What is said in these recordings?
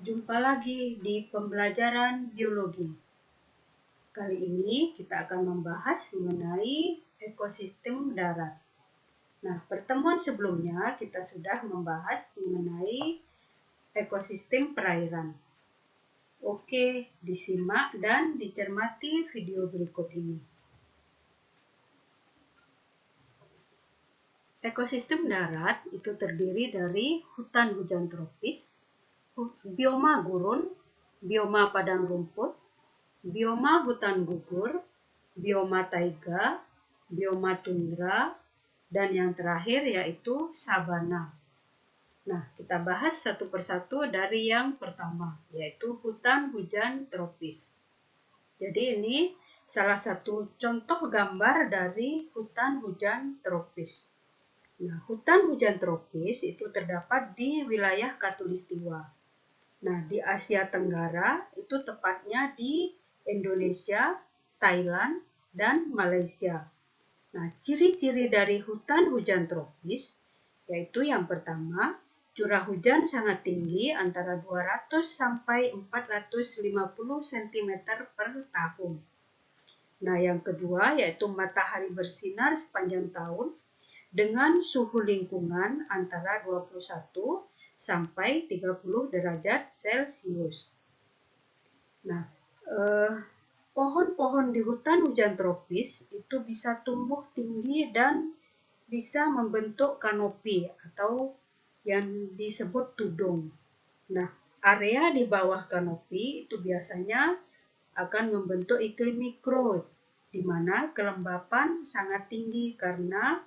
Jumpa lagi di pembelajaran biologi. Kali ini kita akan membahas mengenai ekosistem darat. Nah, pertemuan sebelumnya kita sudah membahas mengenai ekosistem perairan. Oke, disimak dan dicermati video berikut ini. Ekosistem darat itu terdiri dari hutan hujan tropis, bioma gurun, bioma padang rumput, bioma hutan gugur, bioma taiga, bioma tundra, dan yang terakhir yaitu sabana. Nah, kita bahas satu persatu dari yang pertama, yaitu hutan hujan tropis. Jadi ini salah satu contoh gambar dari hutan hujan tropis. Nah, hutan hujan tropis itu terdapat di wilayah Khatulistiwa. Nah, di Asia Tenggara itu tepatnya di Indonesia, Thailand, dan Malaysia. Nah, ciri-ciri dari hutan hujan tropis yaitu yang pertama, curah hujan sangat tinggi antara 200 sampai 450 cm per tahun. Nah, yang kedua yaitu matahari bersinar sepanjang tahun dengan suhu lingkungan antara 21 sampai 30 derajat Celcius. Nah, pohon-pohon di hutan hujan tropis itu bisa tumbuh tinggi dan bisa membentuk kanopi atau yang disebut tudung. Nah, area di bawah kanopi itu biasanya akan membentuk iklim mikro, di mana kelembapan sangat tinggi karena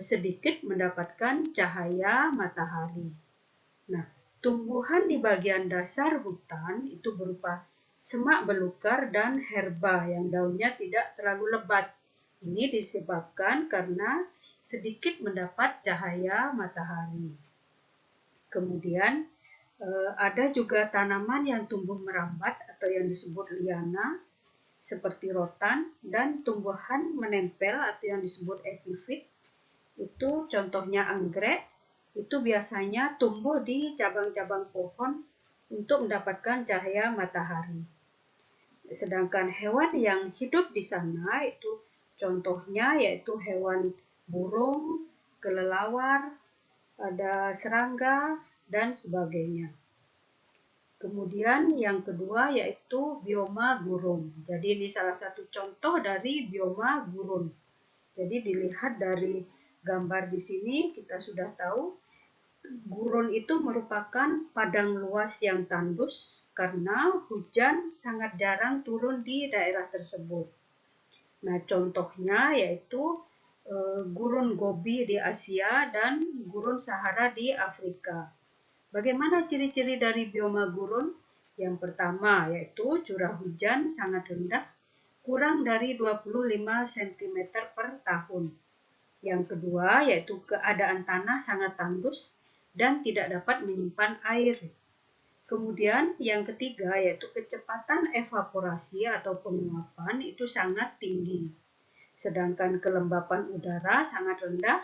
sedikit mendapatkan cahaya matahari. Nah, tumbuhan di bagian dasar hutan itu berupa semak belukar dan herba yang daunnya tidak terlalu lebat. Ini disebabkan karena sedikit mendapat cahaya matahari. Kemudian ada juga tanaman yang tumbuh merambat atau yang disebut liana seperti rotan dan tumbuhan menempel atau yang disebut epifit. Itu contohnya anggrek, itu biasanya tumbuh di cabang-cabang pohon untuk mendapatkan cahaya matahari. Sedangkan hewan yang hidup di sana itu contohnya yaitu hewan burung, kelelawar, ada serangga, dan sebagainya. Kemudian yang kedua yaitu bioma gurun. Jadi ini salah satu contoh dari bioma gurun. Jadi dilihat dari gambar di sini kita sudah tahu gurun itu merupakan padang luas yang tandus karena hujan sangat jarang turun di daerah tersebut. Nah, contohnya yaitu gurun Gobi di Asia dan gurun Sahara di Afrika. Bagaimana ciri-ciri dari bioma gurun? Yang pertama yaitu curah hujan sangat rendah, kurang dari 25 cm per tahun. Yang kedua yaitu keadaan tanah sangat tandus dan tidak dapat menyimpan air. Kemudian yang ketiga yaitu kecepatan evaporasi atau penguapan itu sangat tinggi. Sedangkan kelembapan udara sangat rendah.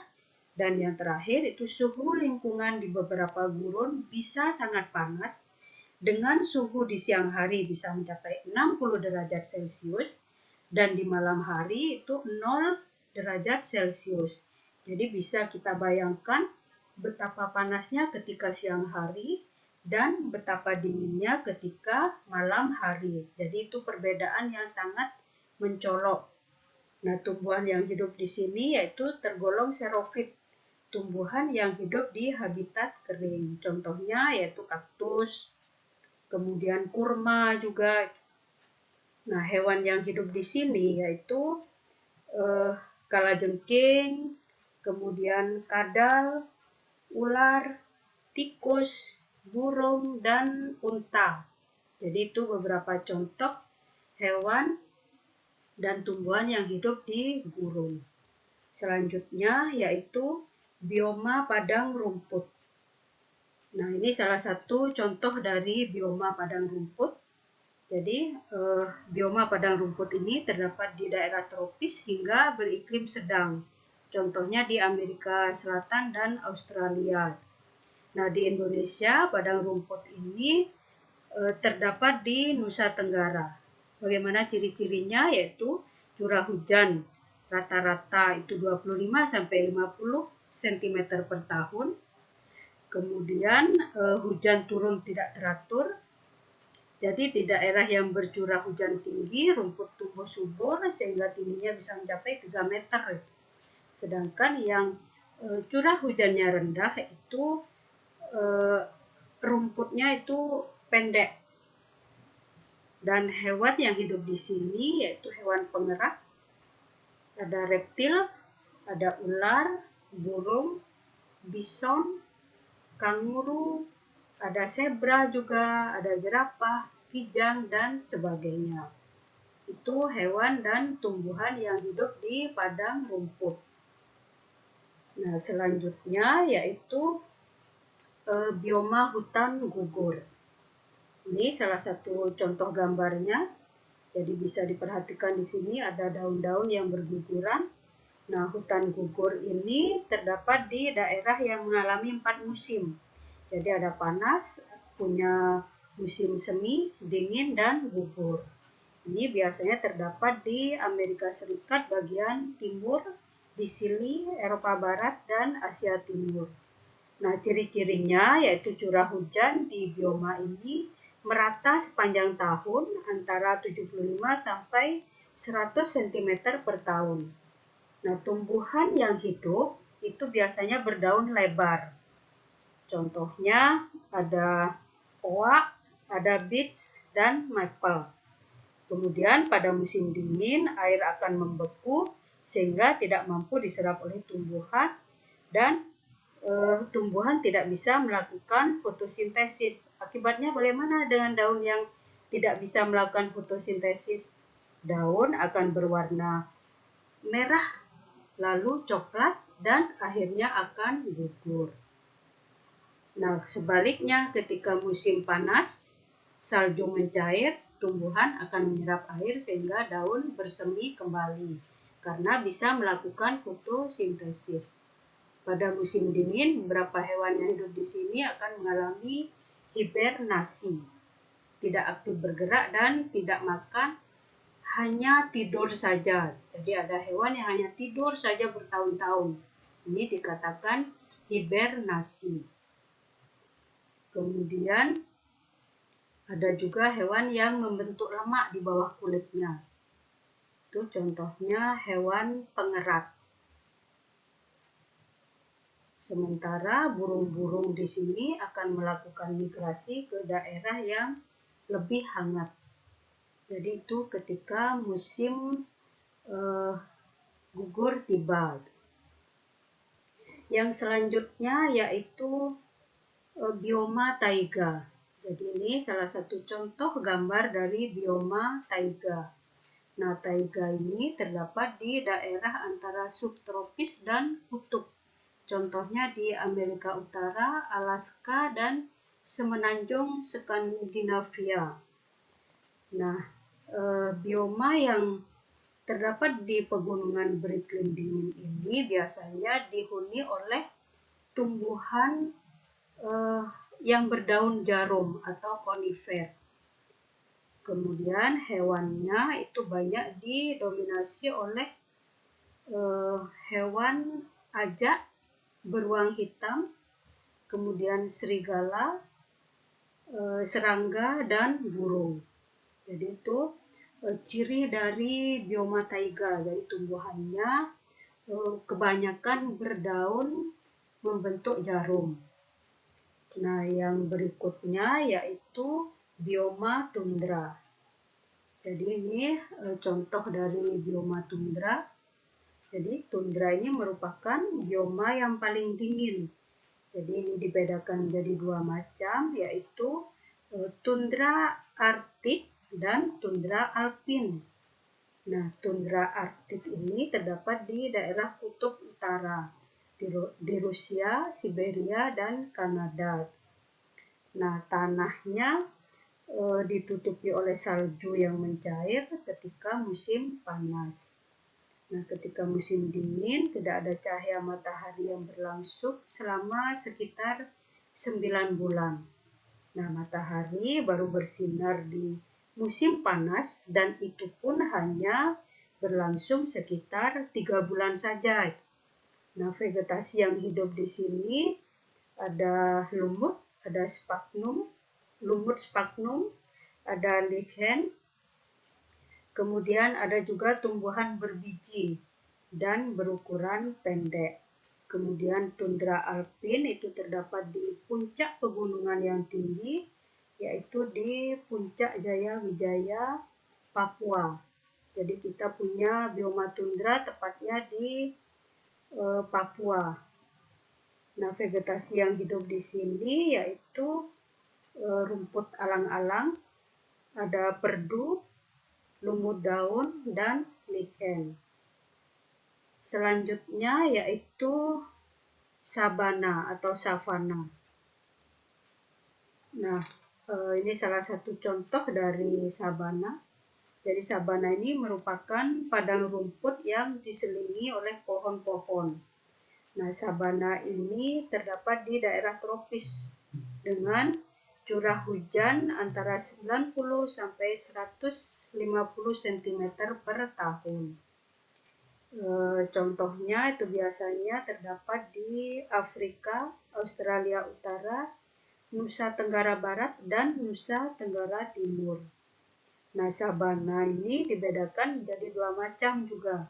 Dan yang terakhir itu suhu lingkungan di beberapa gurun bisa sangat panas dengan suhu di siang hari bisa mencapai 60 derajat Celcius dan di malam hari itu 0 derajat Celcius. Jadi bisa kita bayangkan betapa panasnya ketika siang hari dan betapa dinginnya ketika malam hari. Jadi itu perbedaan yang sangat mencolok. Nah, tumbuhan yang hidup di sini yaitu tergolong xerofit, tumbuhan yang hidup di habitat kering. Contohnya yaitu kaktus, kemudian kurma juga. Nah, hewan yang hidup di sini yaitu kalajengking, kemudian kadal, ular, tikus, burung, dan unta. Jadi itu beberapa contoh hewan dan tumbuhan yang hidup di gurun. Selanjutnya yaitu bioma padang rumput. Nah, ini salah satu contoh dari bioma padang rumput. Jadi, bioma padang rumput ini terdapat di daerah tropis hingga beriklim sedang. Contohnya di Amerika Selatan dan Australia. Nah, di Indonesia, padang rumput ini terdapat di Nusa Tenggara. Bagaimana ciri-cirinya? Yaitu curah hujan rata-rata itu 25 sampai 50 cm per tahun. Kemudian hujan turun tidak teratur. Jadi di daerah yang bercurah hujan tinggi, rumput tumbuh subur sehingga tingginya bisa mencapai 3 meter. Sedangkan yang curah hujannya rendah itu rumputnya itu pendek. Dan hewan yang hidup di sini yaitu hewan pengerat, ada reptil, ada ular, burung, bison, kanguru, ada zebra juga, ada jerapah, kijang, dan sebagainya. Itu hewan dan tumbuhan yang hidup di padang rumput. Nah, selanjutnya yaitu bioma hutan gugur. Ini salah satu contoh gambarnya. Jadi bisa diperhatikan di sini ada daun-daun yang berguguran. Nah, hutan gugur ini terdapat di daerah yang mengalami 4 musim. Jadi ada panas, punya musim semi, dingin, dan gugur. Ini biasanya terdapat di Amerika Serikat bagian timur, di Chili, Eropa Barat, dan Asia Timur. Nah, ciri-cirinya yaitu curah hujan di bioma ini merata sepanjang tahun antara 75 sampai 100 cm per tahun. Nah, tumbuhan yang hidup itu biasanya berdaun lebar. Contohnya ada oak, ada beech, dan maple. Kemudian pada musim dingin air akan membeku sehingga tidak mampu diserap oleh tumbuhan dan tumbuhan tidak bisa melakukan fotosintesis. Akibatnya bagaimana dengan daun yang tidak bisa melakukan fotosintesis? Daun akan berwarna merah, lalu coklat, dan akhirnya akan gugur. Nah, sebaliknya ketika musim panas, salju mencair, tumbuhan akan menyerap air sehingga daun bersemi kembali karena bisa melakukan fotosintesis. Pada musim dingin, beberapa hewan yang hidup di sini akan mengalami hibernasi, tidak aktif bergerak dan tidak makan, hanya tidur saja. Jadi ada hewan yang hanya tidur saja bertahun-tahun. Ini dikatakan hibernasi. Kemudian ada juga hewan yang membentuk lemak di bawah kulitnya. Itu contohnya hewan pengerat. Sementara burung-burung di sini akan melakukan migrasi ke daerah yang lebih hangat. Jadi itu ketika musim gugur tiba. Yang selanjutnya yaitu bioma taiga. Jadi ini salah satu contoh gambar dari bioma taiga. Nah, taiga ini terdapat di daerah antara subtropis dan kutub. Contohnya di Amerika Utara, Alaska, dan semenanjung Skandinavia. Nah, bioma yang terdapat di pegunungan beriklim dingin ini biasanya dihuni oleh tumbuhan yang berdaun jarum atau konifer. Kemudian hewannya itu banyak didominasi oleh hewan ajak beruang hitam, kemudian serigala, serangga, dan burung. Jadi itu ciri dari bioma taiga. Jadi tumbuhannya kebanyakan berdaun membentuk jarum. Nah, yang berikutnya yaitu bioma tundra. Jadi ini contoh dari bioma tundra. Jadi tundra ini merupakan bioma yang paling dingin. Jadi ini dibedakan menjadi dua macam, yaitu tundra arktik dan tundra alpin. Nah, tundra arktik ini terdapat di daerah kutub utara, di Rusia, Siberia, dan Kanada. Nah, tanahnya ditutupi oleh salju yang mencair ketika musim panas. Nah, ketika musim dingin, tidak ada cahaya matahari yang berlangsung selama sekitar 9 bulan. Nah, matahari baru bersinar di musim panas dan itu pun hanya berlangsung sekitar 3 bulan saja. Nah, vegetasi yang hidup di sini ada lumut, ada sphagnum, lumut sphagnum, ada lichen, kemudian ada juga tumbuhan berbiji dan berukuran pendek. Kemudian tundra alpin itu terdapat di puncak pegunungan yang tinggi, yaitu di Puncak Jaya Wijaya, Papua. Jadi kita punya bioma tundra tepatnya di Papua. Nah, vegetasi yang hidup di sini yaitu rumput alang-alang, ada perdu, lumut daun, dan lichen. Selanjutnya yaitu sabana atau savana. Nah, ini salah satu contoh dari sabana. Jadi sabana ini merupakan padang rumput yang diselimuti oleh pohon-pohon. Nah, sabana ini terdapat di daerah tropis dengan curah hujan antara 90 sampai 150 cm per tahun. Contohnya itu biasanya terdapat di Afrika, Australia Utara, Nusa Tenggara Barat, dan Nusa Tenggara Timur. Nah, sabana ini dibedakan menjadi 2 macam juga.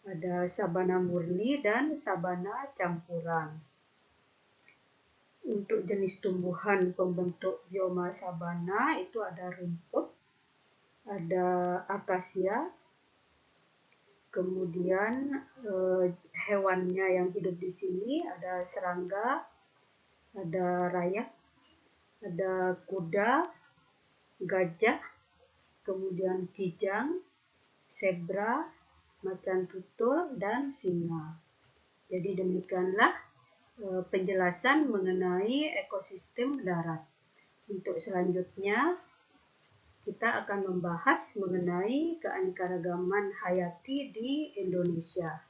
Ada sabana murni dan sabana campuran. Untuk jenis tumbuhan pembentuk bioma sabana itu ada rumput, ada akasia, kemudian hewannya yang hidup di sini ada serangga, ada rayap, ada kuda, gajah, kemudian kijang, zebra, macan tutul, dan singa. Jadi demikianlah penjelasan mengenai ekosistem darat. Untuk selanjutnya kita akan membahas mengenai keanekaragaman hayati di Indonesia.